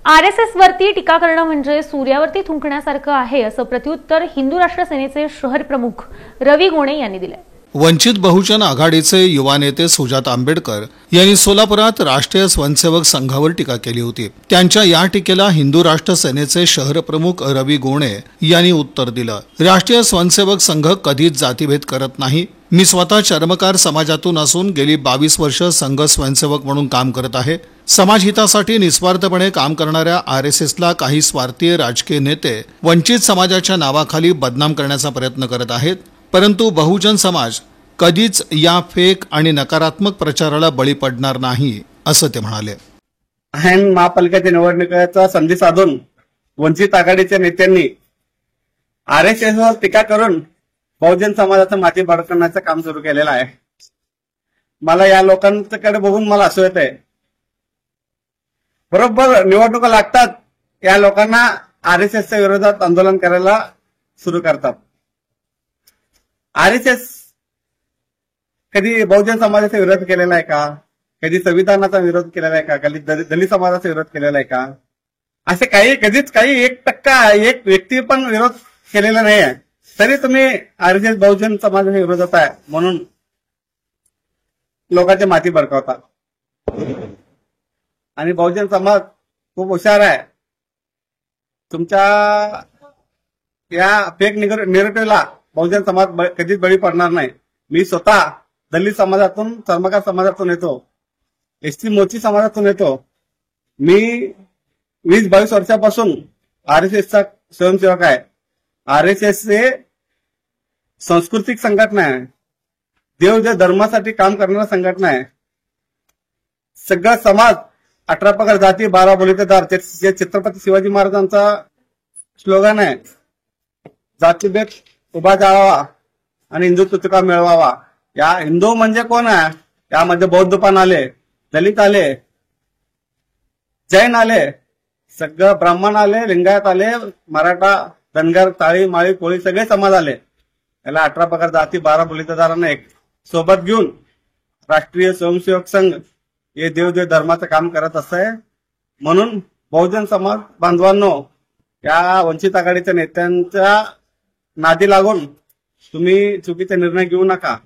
RSS वरती टीका करणं म्हणजे सूर्यावरती थुंकण्यासारखं आहे असं प्रत्युत्तर हिंदू राष्ट्र सेनेचे शहर प्रमुख रवी गोणे यांनी दिले। वंचित बहुजन आघाडीचे युवा नेते सुजात आंबेडकर यांनी सोलापुरात राष्ट्रीय स्वयंसेवक संघावर टीका केली होती। त्यांच्या या टीकेला हिंदू राष्ट्र सेनेचे शहर प्रमुख रवी गोणे यांनी उत्तर दिलं। राष्ट्रीय स्वयंसेवक संघ कधीच जातीभेद करत नाही। मी स्वतः चर्मकार समाजातून असून गेली 22 वर्ष संघ स्वयंसेवक म्हणून काम करत आहे। समाज हितासाठी निस्वार्थपणे काम करणाऱ्या आरएसएसला काही स्वार्थी राजकीय नेते वंचित समाजाच्या नावाखाली बदनाम करण्याचा प्रयत्न करत आहेत, परंतु बहुजन समाज कधीच या फेक आणि नकारात्मक प्रचाराला बळी पडणार नाही असं ते म्हणाले। महापालिकेच्या निवडणुकीचा संधी साधून वंचित आघाडीच्या नेत्यांनी आरएसएसवर टीका करून बहुजन समाजाचं माती भडकवण्याचं काम सुरू केलेलं आहे। मला या लोकांकडे बघून मला हसू येत आहे। बरोबर निवडणुका लागतात या लोकांना आरएसएसच्या विरोधात आंदोलन करायला सुरू करतात। आरएसएस कधी बहुजन समाजाचा विरोध केलेला आहे का? कधी संविधानाचा विरोध केलेला आहे का? कधी दलित समाजाचा विरोध केलेला आहे का? असे कधीच काही 1% एक व्यक्ती पण विरोध केलेला नाही आहे, तरी तुम्ही आरएसएस बहुजन समाजाच्या विरोधात आहे म्हणून लोकांची माती भडकवता। आणि बहुजन समाज खूप हुशार आहे। तुमच्या या फेक निगेटिव्हला बहुजन समाज कधीच बळी पडणार नाही। मी स्वतः दलित समाजातून, चर्मकार समाजातून येतो, एसटी मोची समाजातून येतो। मी 20-22 वर्षापासून आरएसएसचा स्वयंसेवक आहे। आरएसएस हे सांस्कृतिक संघटना आहे, देव धर्मासाठी काम करणारा संघटना आहे। सगळा समाज 18 पगड जाती 12 बोलीचे दार, जे छत्रपती शिवाजी महाराजांचा स्लोगन आहे, जातीभेद उभा जाळावा आणि हिंदुत्व तुका मिळवावा। या हिंदू म्हणजे कोण आहे? यामध्ये बौद्ध पण आले, दलित आले, जैन आले, सगळं ब्राह्मण आले, लिंगायत आले, मराठा, धनगर, ताळी, माळी, कोळी सगळे समाज आले। याला 18 पगड जाती 12 बोलीदारांना एक सोबत घेऊन राष्ट्रीय स्वयंसेवक संघ हे देव धर्माचं काम करत असतंय। म्हणून बहुजन समाज बांधवांनो, या वंचित आघाडीच्या नेत्यांच्या नादी लागून तुम्ही चुकीचे निर्णय घेऊ नका।